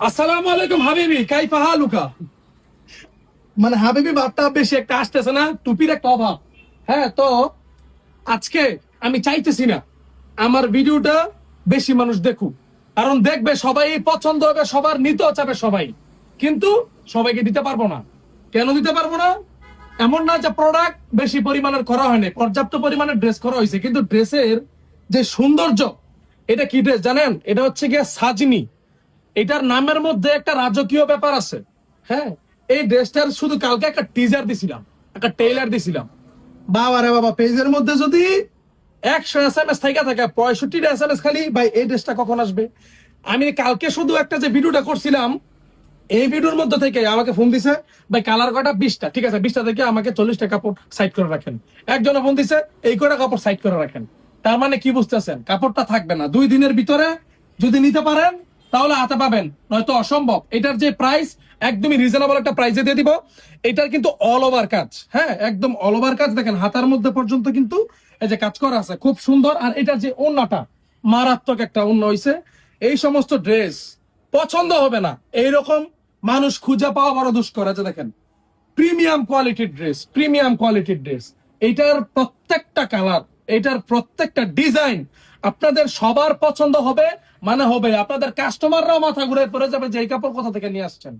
আসসালামু আলাইকুম হাবিবি, কাইফা হালুকা? মানে হাবিবি বার্তা বেশি একটা আসতেছে না, টুপির একটা অভাব। হ্যাঁ, তো আজকে আমি চাইতেছি না আমার ভিডিওটা বেশি মানুষ দেখুক, কারণ দেখবে সবাই পছন্দ হবে, সবার নিতেও চাবে সবাই, কিন্তু সবাইকে দিতে পারবো না। কেন দিতে পারবো না? এমন না যে প্রোডাক্ট বেশি পরিমাণের করা হয়নি, পর্যাপ্ত পরিমাণে ড্রেস করা হয়েছে, কিন্তু ড্রেসের যে সৌন্দর্য, এটা কি ড্রেস জানেন? এটা হচ্ছে গিয়ে সাজনি। এটার নামের মধ্যে একটা রাজকীয় ব্যাপার আছে। হ্যাঁ, এই ড্রেসটার শুধু কালকে একটা টিজার দিছিলাম, একটা টেইলার দিছিলাম। বাবা রে বাবা, পেজের মধ্যে যদি 100 SMS থাইকা থাকে, 65টা SMS খালি ভাই এই ড্রেসটা কখন আসবে। আমি কালকে শুধু একটা যে ভিডিওটা করছিলাম, এই ভিডিওর মধ্যে থেকে আমাকে ফোন দিছে, ভাই কালার কটা 20টা, ঠিক আছে 20টা থেকে আমাকে 40টা কাপড় সাইড করে রাখেন। একজনে ফোন দিছে, এই কটা কাপড় সাইড করে রাখেন। তার মানে কি বুঝতেছেন? কাপড়টা থাকবে না 2 দিনের ভিতরে। যদি নিতে পারেন তাহলে হাতে পাবেন, নয়তো অসম্ভব। এটার যে প্রাইস একদমই রিজনেবল একটা প্রাইসে দিয়ে দিব। এটার কিন্তু অল ওভার কাজ, হ্যাঁ একদম অল ওভার কাজ। দেখেন হাতার মধ্যে পর্যন্ত কিন্তু এই যে কাজ করা আছে, খুব সুন্দর। আর এটার যে ওড়নাটা, মারাত্মক একটা ওড়না হইছে। এই সমস্ত ড্রেস পছন্দ হবে না এইরকম মানুষ খুঁজে পাওয়া বড় দুষ্কর আছে। দেখেন প্রিমিয়াম কোয়ালিটির ড্রেস, প্রিমিয়াম কোয়ালিটির ড্রেস। এইটার প্রত্যেকটা কালার, এটার প্রত্যেকটা ডিজাইন আপনাদের সবার পছন্দ হবে, মানে হবে। আপনাদের কাস্টমাররাও মাথা ঘুরে পড়ে যাবে যে এই কাপড় কোথা থেকে নিয়ে আসছেন।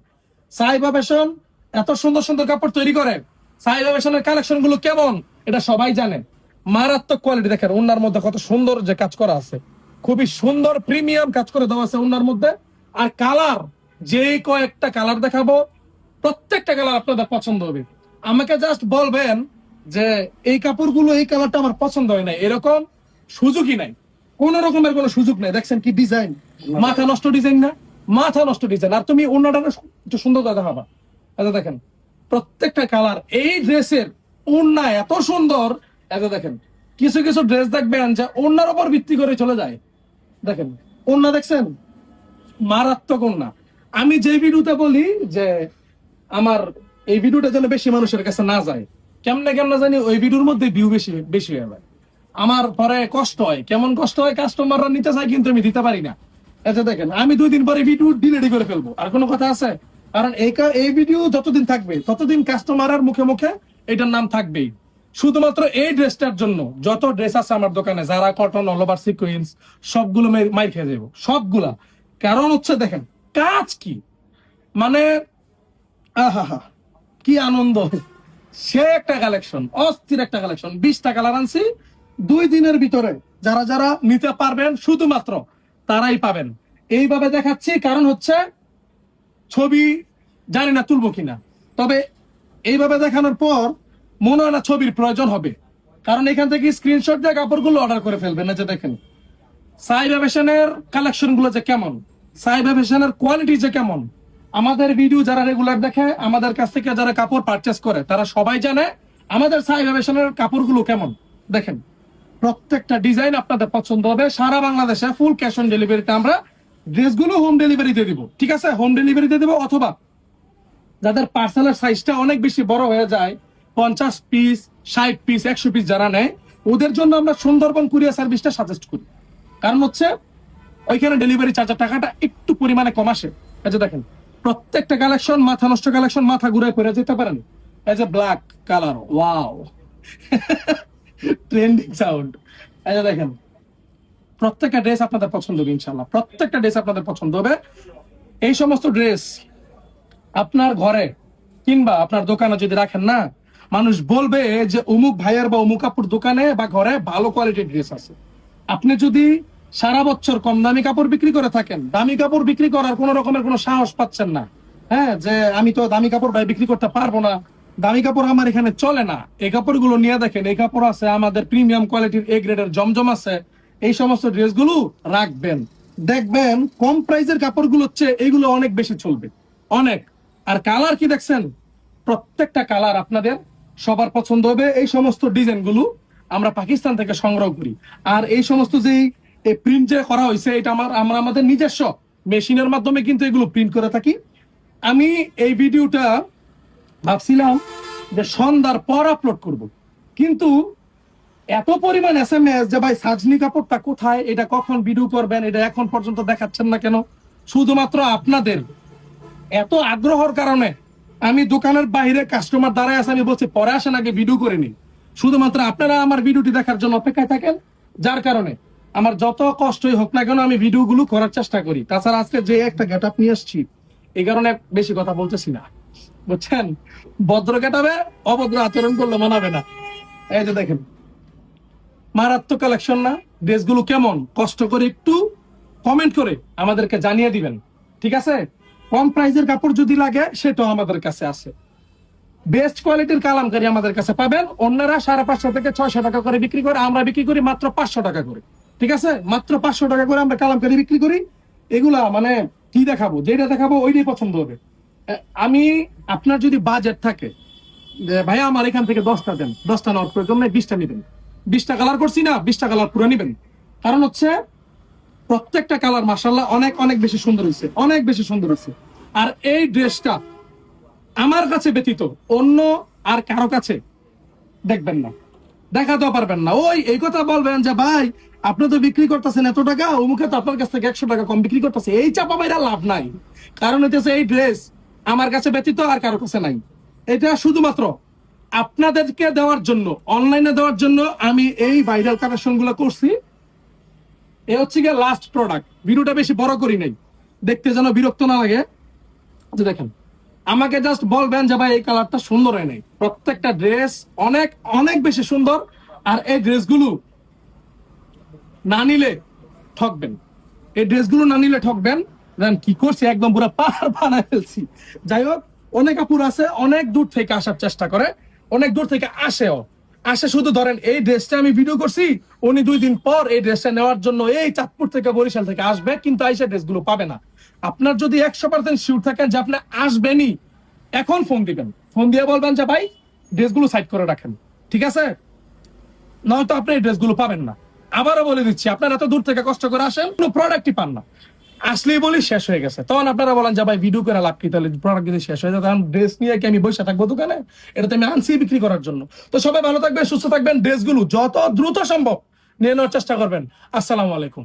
সাইবা ফ্যাশন এত সুন্দর সুন্দর কাপড় তৈরি করে। সাইবা ফ্যাশনের কালেকশন গুলো কেমন এটা সবাই জানে। মারাত্মক কোয়ালিটি। দেখেন ওনার মধ্যে কত সুন্দর যে কাজ করা আছে, খুবই সুন্দর প্রিমিয়াম কাজ করে দেওয়া আছে ওনার মধ্যে। আর কালার, যে কয়েকটা কালার দেখাবো, প্রত্যেকটা কালার আপনাদের পছন্দ হবে। আমাকে জাস্ট বলবেন যে এই কাপড়গুলো, এই কালারটা আমার পছন্দ হয় না, এরকম সুযোগই নাই, কোন রকমের কোনো সুযোগ নাই। দেখছেন কি ডিজাইন, মাথা নষ্ট ডিজাইন না? মাথা নষ্ট ডিজাইন। আর তুমি অন্যটা একটু সুন্দর দেখাবা। আচ্ছা দেখেন প্রত্যেকটা কালার। এই ড্রেসের ওড়না এত সুন্দর। এটা দেখেন কিছু কিছু ড্রেস দেখবেন যে ওড়নার উপর ভিত্তি করে চলে যায়। দেখেন ওড়না দেখছেন, মারাত্মক ওড়না। আমি যে ভিডিওতে বলি যে আমার এই ভিডিওটা যেন বেশি মানুষের কাছে না যায়, কেমনে কেমনে জানি ওই ভিডিওর মধ্যে ভিউ বেশি বেশি হয়ে যায়। আমার পরে কষ্ট হয়। কেমন কষ্ট হয়? কাস্টমাররা নিতে চায় কিন্তু আমি দিতে পারি না। আচ্ছা দেখেন আমি 2 দিন পরে ভিডিও ডিলিট করে ফেলবো। আর কোনো কথা আছে? কারণ এই ভিডিও যতদিন থাকবে ততদিন কাস্টমারের মুখে মুখে এটার নাম থাকবেই। শুধুমাত্র এই ড্রেসটার জন্য যত ড্রেস আছে আমার দোকানে, যারা কটন, অল ওভার সিকোয়েন্স, সবগুলো মাইর খেয়ে যাবো সবগুলা। কারণ হচ্ছে দেখেন কাজ কি, মানে আহা কি আনন্দ। সে একটা কালেকশন, অস্থির একটা কালেকশন। 20টা কালার আনছি 2 দিনের ভিতরে। যারা যারা নিতে পারবেন শুধুমাত্র তারাই পাবেন। এইভাবে দেখাচ্ছি কারণ হচ্ছে ছবি জানি না তুলবো কিনা, তবে এইভাবে দেখানোর পর মনে হয় না ছবির প্রয়োজন হবে, কারণ এখান থেকে স্ক্রিনশট দিয়ে কাপড়গুলো অর্ডার করে ফেলবেন। না যে দেখেন সাইবা ফ্যাশনের কালেকশন গুলো যে কেমন, সাইবা ফ্যাশনের কোয়ালিটি যে কেমন। আমাদের ভিডিও যারা রেগুলার দেখে, আমাদের কাছ থেকে যারা কাপড় পারচেস করে, তারা সবাই জানে আমাদের সাইবা ফ্যাশনের কাপড়গুলো কেমন। দেখেন প্রত্যেকটা ডিজাইন আপনাদের পছন্দ হবে। সারা বাংলাদেশে ফুল ক্যাশ অন ডেলিভারিতে আমরা ড্রেসগুলো হোম ডেলিভারি দিয়ে দিব, ঠিক আছে? হোম ডেলিভারি দিয়ে দিব। অথবা যাদের পার্সেলের সাইজটা অনেক বেশি বড় হয়ে যায়, 50 পিস, 60 পিস, 100 পিস যারা নেয়, ওদের জন্য আমরা সুন্দরবন কুরিয়ার সার্ভিসটা সাজেস্ট করি। কারণ হচ্ছে ওইখানে ডেলিভারি চার্জের টাকাটা একটু পরিমাণে কম আসে। এই যে দেখেন প্রত্যেকটা কালেকশন মাথা নষ্ট কালেকশন, মাথা ঘুরে পড়ে যেতে পারেন। এই যে black colour, wow trending sound. এই যে দেখেন প্রত্যেকটা ড্রেস আপনাদের পছন্দ হবে ইনশাল্লাহ, প্রত্যেকটা ড্রেস আপনাদের পছন্দ হবে। এই সমস্ত ড্রেস আপনার ঘরে কিংবা আপনার দোকানে যদি রাখেন না, মানুষ বলবে যে অমুক ভাইয়ের বা অমুক আপুর দোকানে বা ঘরে ভালো কোয়ালিটির ড্রেস আছে। আপনি যদি সারা বছর কম দামি কাপড় বিক্রি করে থাকেন, দামি কাপড় বিক্রি করার কোন রকমের কোনো সাহস পাচ্ছেন না, হ্যাঁ যে আমি তো দামি কাপড় ভাই বিক্রি করতে পারবো না, দামি কাপড় আমার এখানে চলে না, এই কাপড়গুলো নিয়ে দেখেন, এই কাপড় আছে আমাদের প্রিমিয়াম কোয়ালিটির, এ গ্রেডের জমজম আছে। এই সমস্ত ড্রেসগুলো রাখবেন, দেখবেন কম প্রাইসের কাপড়গুলো হচ্ছে এইগুলো অনেক বেশি চলবে, অনেক। আর কালার কি দেখছেন? প্রত্যেকটা কালার আপনাদের সবার পছন্দ হবে। এই সমস্ত ডিজাইন গুলো আমরা পাকিস্তান থেকে সংগ্রহ করি। আর এই সমস্ত যে প্রিন্ট যে করা হয়েছে, এটা আমরা আমাদের নিজস্ব মেশিনের মাধ্যমে কিন্তু এগুলো প্রিন্ট করে থাকি। আমি এই ভিডিওটা ভাবছিলাম যে সন্ধ্যার পর আপলোড করব, কিন্তু এত পরিমাণ SMS যে ভাই সাজনি কাপড়টা কোথায়, এটা কখন ভিডিও করবেন, এটা এখন পর্যন্ত দেখাচ্ছেন না কেন। শুধুমাত্র আপনাদের এত আগ্রহর কারণে আমি দোকানের বাইরে কাস্টমার দাঁড়ায় আছে, আমি বলছি পরে আসেন আগে ভিডিও করে নিই। শুধুমাত্র আপনারা আমার ভিডিওটি দেখার জন্য অপেক্ষায় থাকেন, যার কারণে আমার যত কষ্টই হোক না কেন আমি ভিডিওগুলো করার চেষ্টা করি। তাছাড়া আজকে যে একটা গেট আপ নিয়ে আসছি, এই কারণে বেশি কথা বলতেছি না, বুঝছেন? ভদ্র গেটাবে অভদ্র আচরণ করলে মানাবে না। এই যে দেখেন, মারাত্মক কালেকশন না? ড্রেসগুলো কেমন কষ্ট করে একটু কমেন্ট করে আমাদেরকে জানিয়ে দিবেন, ঠিক আছে? কম প্রাইসের কাপড় যদি লাগে সেটাও আমাদের কাছে আছে। বেস্ট কোয়ালিটির কালামকারী আমাদের কাছে পাবেন। অন্যরা 550 থেকে 600 টাকা করে বিক্রি করে, আমরা বিক্রি করি মাত্র 500 টাকা করে, ঠিক আছে? মাত্র 500 টাকা করে আমরা কালামকারী বিক্রি করি। এগুলা মানে কি দেখাবো, যেটা দেখাবো ওইটাই পছন্দ হবে। আমি, আপনার যদি বাজেট থাকে যে ভাইয়া আমার এখান থেকে 10টা দেন, 10টা নেওয়ার প্রয়োজন নেই, 20টা নিবেন। 20টা কালার করছি না, 20টা কালার পুরো নিবেন। কারণ হচ্ছে প্রত্যেকটা কালার মাশাআল্লাহ অনেক অনেক বেশি সুন্দর হয়েছে, অনেক বেশি সুন্দর হয়েছে। আর এই ড্রেসটা আমার কাছে ব্যতীত অন্য আর কারো কাছে দেখবেন না, দেখাতেও পারবেন না। ওই এই কথা বলবেন যে ভাই আপনি তো বিক্রি করতেছেন এত টাকা, অমুকে তো আপনার কাছ থেকে 100 টাকা কম বিক্রি করতেছে, এই চাপা বাইরা লাভ নাই। কারণ হইতেছে এই ড্রেস আমার কাছে ব্যতীত আর কারো কাছে নাই। এটা শুধুমাত্র আপনাদেরকে দেওয়ার জন্য, অনলাইনে দেওয়ার জন্য আমি এই ভাইরাল কালেকশন গুলো করছি। এ হচ্ছে গিয়ে লাস্ট প্রোডাক্ট। ভিডিওটা বেশি বড় করি নাই, দেখতে যেন বিরক্ত না লাগে। যে দেখেন, আমাকে জাস্ট বলবেন যে ভাই এই কালারটা সুন্দর হয় নাই। প্রত্যেকটা ড্রেস অনেক অনেক বেশি সুন্দর। আর এই ড্রেসগুলো না নিলে ঠকবেন, এই ড্রেসগুলো না নিলে ঠকবেন। দেন কি করছি, একদম পুরো পাহাড় বানায় ফেলছি। যাই হোক, অনেক আপুর আছে অনেক দূর থেকে আসার চেষ্টা করে, অনেক দূর থেকে আসে শুধু ধরেন এই ড্রেসটা আমি ভিডিও করছি, উনি 2 দিন পর এই ড্রেসটা নেওয়ার জন্য এই চাঁদপুর থেকে বরিশাল থেকে আসবে, কিন্তু আইসা ড্রেসগুলো পাবে না। আপনার যদি 100% শিওর থাকেন যে আপনি আসবেনই, এখন ফোন দিবেন, ফোন দিয়ে বলবেন যে ভাই ড্রেসগুলো সাইড করে রাখেন, ঠিক আছে? নয়তো আপনি এই ড্রেসগুলো পাবেন না। আবারও বলে দিচ্ছি, আপনারা এত দূর থেকে কষ্ট করে আসেন, কোনো প্রোডাক্টই পান না। আসলেই বলি শেষ হয়ে গেছে, তখন আপনারা বলেন যে ভাই ভিডিও করে লাভ কি, তাহলে প্রোডাক্ট যদি শেষ হয়ে যায় তখন ড্রেস নিয়ে কি আমি বসে থাকবো দোকানে? এটা তো আমি আনছি বিক্রি করার জন্য। তো সবাই ভালো থাকবেন, সুস্থ থাকবেন, ড্রেসগুলো যত দ্রুত সম্ভব নিয়ে নেওয়ার চেষ্টা করবেন। আসসালামু আলাইকুম।